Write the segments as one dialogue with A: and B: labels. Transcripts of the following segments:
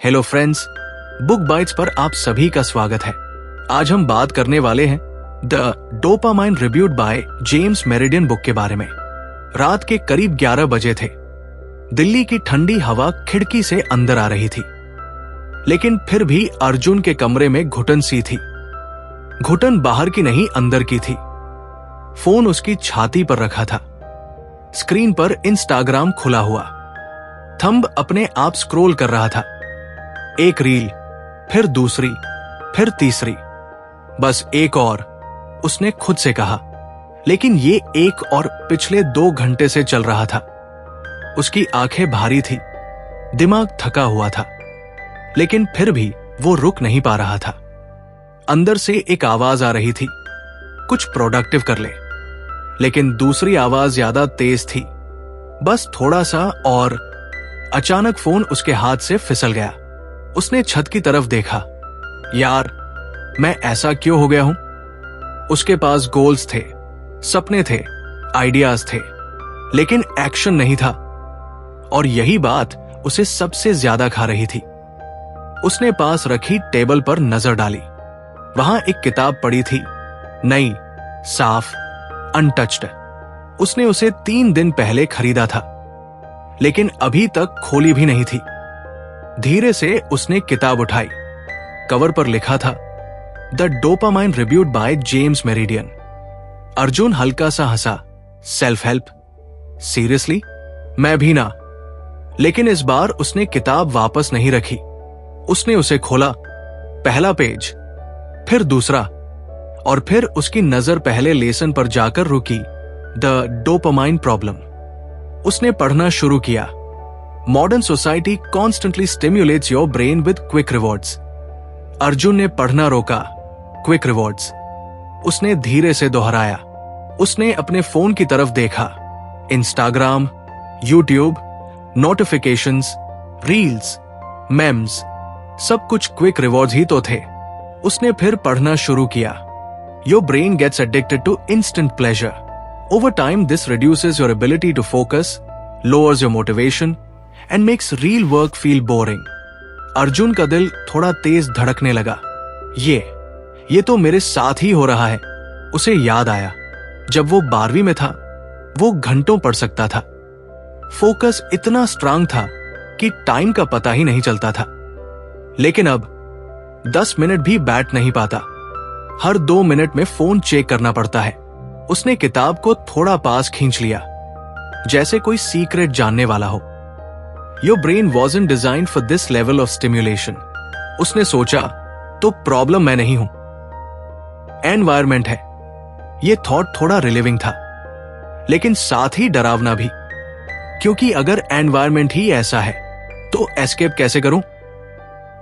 A: Hello friends, book bytes पर आप सभी का स्वागत है। आज हम बात करने वाले हैं the dopamine rebut by James meridian book के बारे में। रात के करीब 11 बजे थे। दिल्ली की ठंडी हवा खिड़की से अंदर आ रही थी, लेकिन फिर भी अर्जुन के कमरे में घुटन सी थी। घुटन बाहर की नहीं, अंदर की थी। फोन उसकी छाती पर रखा था। स्क्रीन पर इंस्टाग्राम खुला हुआ। थंब अपने आप स्क्रॉल कर रहा था। एक रील, फिर दूसरी, फिर तीसरी। बस एक और, उसने खुद से कहा। लेकिन ये एक और पिछले 2 घंटे से चल रहा था। उसकी आंखें भारी थी, दिमाग थका हुआ था, लेकिन फिर भी वो रुक नहीं पा रहा था। अंदर से एक आवाज आ रही थी, कुछ प्रोडक्टिव कर ले। लेकिन दूसरी आवाज ज्यादा तेज थी, बस थोड़ा सा और। अचानक फोन उसके हाथ से फिसल गया। उसने छत की तरफ देखा। यार, मैं ऐसा क्यों हो गया हूं? उसके पास गोल्स थे, सपने थे, आइडियाज थे, लेकिन एक्शन नहीं था। और यही बात उसे सबसे ज्यादा खा रही थी। उसने पास रखी टेबल पर नजर डाली। वहां एक किताब पड़ी थी, नई, साफ, अनटच्ड। उसने उसे 3 दिन पहले खरीदा था, लेकिन अभी तक खोली भी नहीं थी। धीरे से उसने किताब उठाई। कवर पर लिखा था, the dopamine rebut by James meridian. Arjun हल्का सा हंसा। Self help? सीरियसली? मैं भी ना। लेकिन इस बार उसने किताब वापस नहीं रखी। उसने उसे खोला। पहला पेज, फिर दूसरा, और फिर उसकी नजर पहले लेसन पर जाकर रुकी, द डोपामाइन प्रॉब्लम। उसने पढ़ना शुरू किया। Modern society constantly stimulates your brain with quick rewards. Arjun ने पढ़ना रोका। क्विक रिवॉर्ड्स, उसने धीरे से दोहराया। उसने अपने फोन की तरफ देखा। Instagram, YouTube, notifications, reels, memes, सब कुछ क्विक रिवॉर्ड्स ही तो थे। उसने फिर पढ़ना शुरू किया। Your brain gets addicted to instant pleasure. Over time this reduces your ability to focus, lowers your motivation and makes real work feel boring. Arjun का दिल थोड़ा तेज धड़कने लगा। ये तो मेरे साथ ही हो रहा है। उसे याद आया, जब वो 12वीं में था, वो घंटों पढ़ सकता था। फोकस इतना स्ट्रांग था कि टाइम का पता ही नहीं चलता था। लेकिन अब 10 मिनट भी बैठ नहीं पाता। हर 2 मिनट में फोन चेक करना पड़ता है। उसने किताब को थोड़ा पास खींच लिया, जैसे कोई सीक्रेट जानने वाला हो। Your brain wasn't designed for this level of stimulation. उसने सोचा, तो प्रॉब्लम मैं नहीं हूं, एनवायरमेंट है। ये थॉट थोड़ा रिलीविंग था, लेकिन साथ ही डरावना भी, क्योंकि अगर एनवायरमेंट ही ऐसा है तो एस्केप कैसे करूं?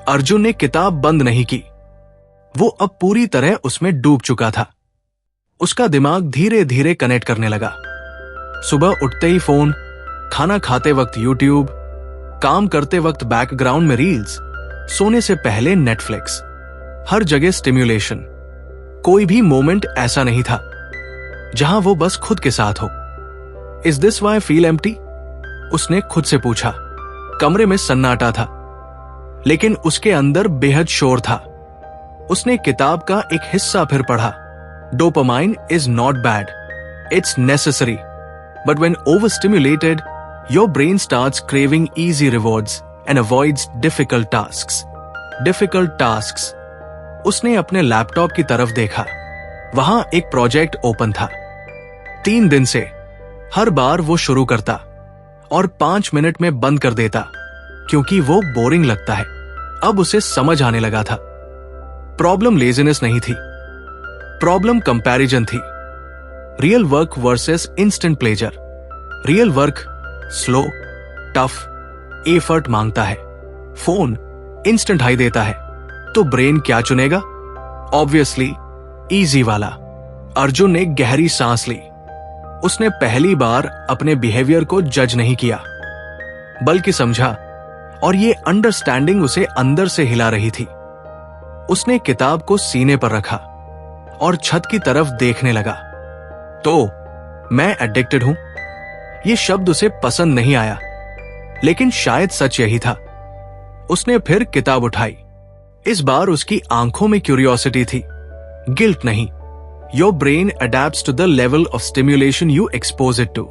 A: अर्जुन ने किताब बंद नहीं की। वो अब पूरी तरह उसमें डूब चुका था। उसका दिमाग धीरे धीरे कनेक्ट करने लगा। सुबह उठते ही फोन, खाना खाते वक्त यूट्यूब, काम करते वक्त बैकग्राउंड में रील्स, सोने से पहले नेटफ्लिक्स। हर जगह स्टिम्युलेशन। कोई भी मोमेंट ऐसा नहीं था जहां वो बस खुद के साथ हो। Is this why I feel empty? उसने खुद से पूछा। कमरे में सन्नाटा था, लेकिन उसके अंदर बेहद शोर था। उसने किताब का एक हिस्सा फिर पढ़ा। Dopamine is not bad, it's necessary, but when overstimulated, your brain starts craving easy rewards and avoids difficult tasks. Difficult tasks. उसने अपने लैपटॉप की तरफ देखा। वहां एक प्रोजेक्ट ओपन था। 3 दिन से हर बार वो शुरू करता और 5 मिनट में बंद कर देता, क्योंकि वो बोरिंग लगता है। अब उसे समझ आने लगा था, प्रॉब्लम लेजीनेस नहीं थी, प्रॉब्लम कंपैरिजन थी। Real work versus instant pleasure. Real work slow, tough, effort मांगता है। फोन इंस्टेंट हाई देता है, तो ब्रेन क्या चुनेगा? ऑब्वियसली इजी वाला। अर्जुन ने गहरी सांस ली। उसने पहली बार अपने बिहेवियर को जज नहीं किया, बल्कि समझा, और ये अंडरस्टैंडिंग उसे अंदर से हिला रही थी। उसने किताब को सीने पर रखा और छत की तरफ देखने लगा। तो मैं एडिक्टेड हूं? ये शब्द उसे पसंद नहीं आया, लेकिन शायद सच यही था। उसने फिर किताब उठाई। इस बार उसकी आंखों में क्यूरियोसिटी थी, गिल्ट नहीं। Your brain adapts to the level of stimulation you expose it to.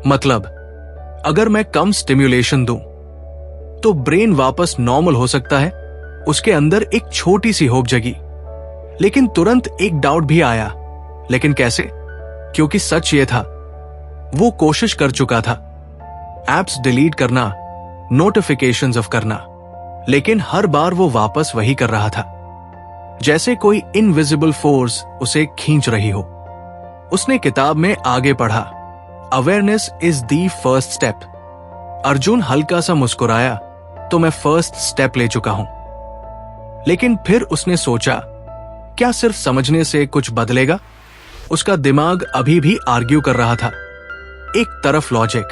A: मतलब अगर मैं कम स्टिम्युलेशन दूं तो ब्रेन वापस नॉर्मल हो सकता है। उसके अंदर एक छोटी सी होप जगी, लेकिन तुरंत एक डाउट भी आया, लेकिन कैसे? क्योंकि सच ये था, वो कोशिश कर चुका था एप्स डिलीट करना, नोटिफिकेशंस ऑफ करना, लेकिन हर बार वो वापस वही कर रहा था, जैसे कोई इनविजिबल फोर्स उसे खींच रही हो। उसने किताब में आगे पढ़ा, awareness is the first step. Arjun हल्का सा मुस्कुराया, तो मैं फर्स्ट स्टेप ले चुका हूं। लेकिन फिर उसने सोचा, क्या सिर्फ समझने से कुछ बदलेगा? उसका दिमाग अभी भी आर्ग्यू कर रहा था। एक तरफ लॉजिक,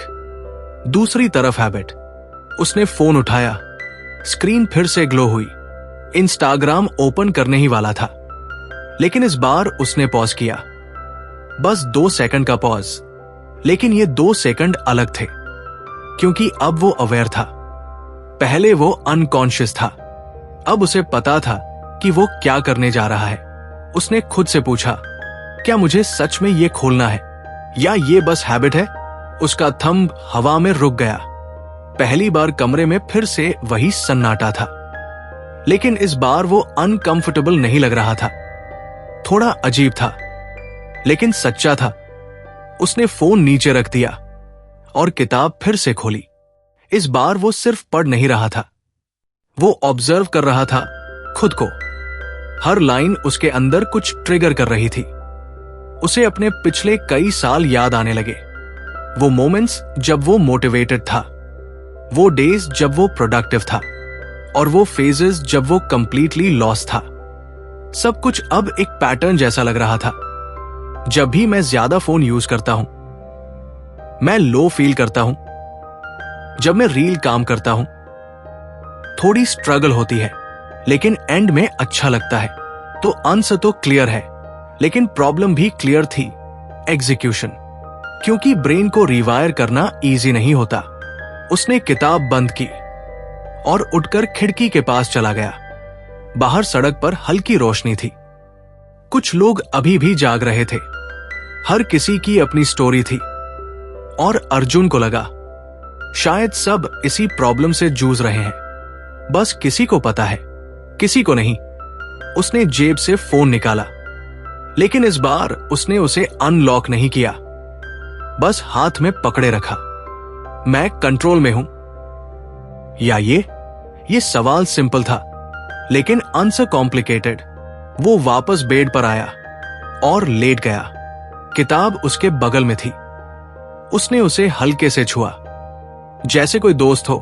A: दूसरी तरफ हैबिट। उसने फोन उठाया, स्क्रीन फिर से ग्लो हुई। इंस्टाग्राम ओपन करने ही वाला था, लेकिन इस बार उसने पॉज किया। बस 2 सेकंड का पॉज, लेकिन ये 2 सेकंड अलग थे, क्योंकि अब वो अवेयर था। पहले वो अनकॉन्शियस था, अब उसे पता था कि वो क्या करने जा रहा है। उसने खुद से पूछा, क्या मुझे सच में ये खोलना है या ये बस हैबिट है? उसका थंब हवा में रुक गया। पहली बार कमरे में फिर से वही सन्नाटा था, लेकिन इस बार वो अनकंफर्टेबल नहीं लग रहा था। थोड़ा अजीब था, लेकिन सच्चा था। उसने फोन नीचे रख दिया और किताब फिर से खोली। इस बार वो सिर्फ पढ़ नहीं रहा था, वो ऑब्जर्व कर रहा था खुद को। हर लाइन उसके अंदर कुछ ट्रिगर कर रही थी। उसे अपने पिछले कई साल याद आने लगे। वो मोमेंट्स जब वो मोटिवेटेड था, वो डेज जब वो प्रोडक्टिव था, और वो फेजेस जब वो कंप्लीटली लॉस था। सब कुछ अब एक पैटर्न जैसा लग रहा था। जब भी मैं ज्यादा फोन यूज करता हूं, मैं लो फील करता हूं। जब मैं रील काम करता हूं, थोड़ी स्ट्रगल होती है, लेकिन एंड में अच्छा लगता है। तो आंसर तो क्लियर है, लेकिन प्रॉब्लम भी क्लियर थी, एग्जीक्यूशन। क्योंकि ब्रेन को रिवायर करना इजी नहीं होता। उसने किताब बंद की और उठकर खिड़की के पास चला गया। बाहर सड़क पर हल्की रोशनी थी। कुछ लोग अभी भी जाग रहे थे। हर किसी की अपनी स्टोरी थी, और अर्जुन को लगा शायद सब इसी प्रॉब्लम से जूझ रहे हैं, बस किसी को पता है, किसी को नहीं। उसने जेब से फोन निकाला, लेकिन इस बार उसने उसे अनलॉक नहीं किया, बस हाथ में पकड़े रखा। मैं कंट्रोल में हूं या ये सवाल सिंपल था, लेकिन आंसर कॉम्प्लिकेटेड। वो वापस बेड पर आया और लेट गया। किताब उसके बगल में थी। उसने उसे हल्के से छुआ, जैसे कोई दोस्त हो।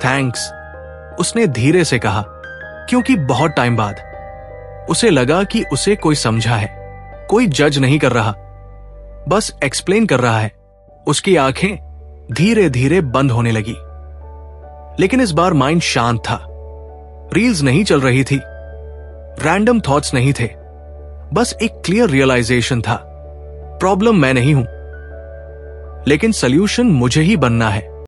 A: थैंक्स, उसने धीरे से कहा, क्योंकि बहुत टाइम बाद उसे लगा कि उसे कोई समझा है। कोई जज नहीं कर रहा, बस एक्सप्लेन कर रहा है। उसकी आंखें धीरे धीरे बंद होने लगी, लेकिन इस बार माइंड शांत था। रील्स नहीं चल रही थी, रैंडम थॉट्स नहीं थे, बस एक क्लियर रियलाइजेशन था, प्रॉब्लम मैं नहीं हूं, लेकिन सॉल्यूशन मुझे ही बनना है।